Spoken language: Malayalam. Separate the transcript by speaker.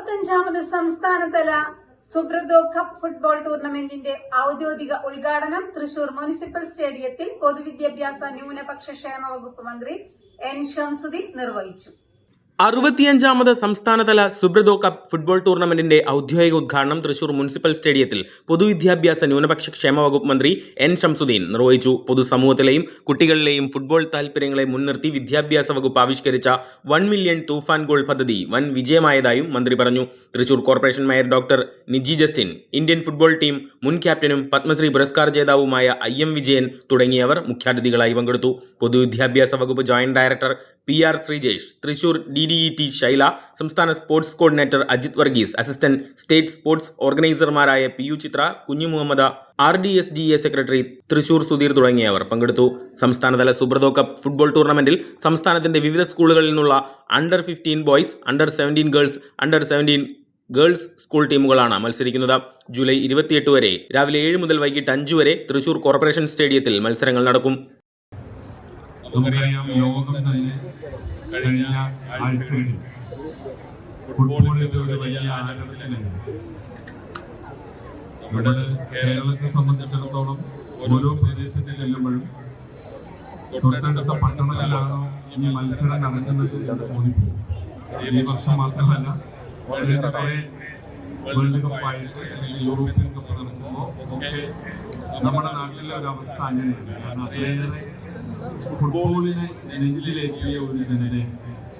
Speaker 1: 65ാമത് സംസ്ഥാനതല സുബ്രതോ കപ്പ് ഫുട്ബോൾ ടൂർണമെന്റിന്റെ ഔദ്യോഗിക ഉദ്ഘാടനം തൃശൂർ മുനിസിപ്പൽ സ്റ്റേഡിയത്തിൽ പൊതുവിദ്യാഭ്യാസ ന്യൂനപക്ഷ ക്ഷേമ വകുപ്പ് മന്ത്രി എൻ ഷംസുദ്ദീൻ നിർവഹിച്ചു.
Speaker 2: 65ാമത് സംസ്ഥാനതല സുബ്രതോ കപ്പ് ഫുട്ബോൾ ടൂർണമെന്റിന്റെ ഔദ്യോഗിക ഉദ്ഘാടനം തൃശൂർ മുനിസിപ്പൽ സ്റ്റേഡിയത്തിൽ പൊതുവിദ്യാഭ്യാസ ന്യൂനപക്ഷ ക്ഷേമ വകുപ്പ് മന്ത്രി എൻ ഷംസുദ്ദീൻ നിർവഹിച്ചു. പൊതുസമൂഹത്തിലെയും കുട്ടികളിലെയും ഫുട്ബോൾ താൽപര്യങ്ങളെ മുൻനിർത്തി വിദ്യാഭ്യാസ വകുപ്പ് ആവിഷ്കരിച്ച 1 മില്യൺ തൂഫാൻ ഗോൾ പദ്ധതി വൻ വിജയമായതായും മന്ത്രി പറഞ്ഞു. Thrissur corporation mayor doctor Niji Justin, Indian football team മുൻ ക്യാപ്റ്റനും പത്മശ്രീ പുരസ്കാര ജേതാവുമായ IM വിജയൻ തുടങ്ങിയവർ മുഖ്യാതിഥികളായി പങ്കെടുത്തു. പൊതുവിദ്യാഭ്യാസ വകുപ്പ് joint director PR Sreejesh, Thrissur DDET Shaila, സംസ്ഥാന sports coordinator Ajith Varghese, assistant state sports ഓർഗനൈസർമാരായ PU Chitra, Kunju Muhammad, RDSGA secretary Thrissur Sudheer തുടങ്ങിയവർ പങ്കെടുത്തു. സംസ്ഥാനതല സുബ്രതോ കപ്പ് ഫുട്ബോൾ ടൂർണമെന്റിൽ സംസ്ഥാനത്തിന്റെ വിവിധ സ്കൂളുകളിൽ നിന്നുള്ള Under 15 boys, Under 17 girls, Under 17 girls school ടീമുകളാണ് മത്സരിക്കുന്നത്. ജൂലൈ 28 വരെ രാവിലെ 7 മുതൽ വൈകിട്ട് 5 വരെ തൃശൂർ കോർപ്പറേഷൻ സ്റ്റേഡിയത്തിൽ മത്സരങ്ങൾ നടക്കും.
Speaker 3: നമുക്കറിയാം, ലോകം തന്നെ കഴിഞ്ഞ ആഴ്ചകളിൽ ഫുട്ബോളിന്റെ ഒരു വലിയ ആരവത്തിലാണ്. ഇവിടെ കേരളത്തെ സംബന്ധിച്ചിടത്തോളം ഓരോ പ്രദേശത്തിൽ ചെല്ലുമ്പോഴും തൊട്ടടുത്ത പട്ടണത്തിലാണോ ഈ മത്സരം നടക്കുന്നത് എന്ന് തോന്നിപ്പോകും. ഈ വർഷം മാത്രമല്ല, വേൾഡ് കപ്പായിട്ട് അല്ലെങ്കിൽ യൂറോപ്യൻ കപ്പ് നടക്കുമ്പോൾ ഒക്കെ നമ്മുടെ നാട്ടിലെ ഒരു അവസ്ഥ അങ്ങനെയാണ്. കാരണം അത്രയേറെ ഫുട്ബോളിനെ നെഞ്ചിലേറ്റിയ ഒരു ജനതയാണ്.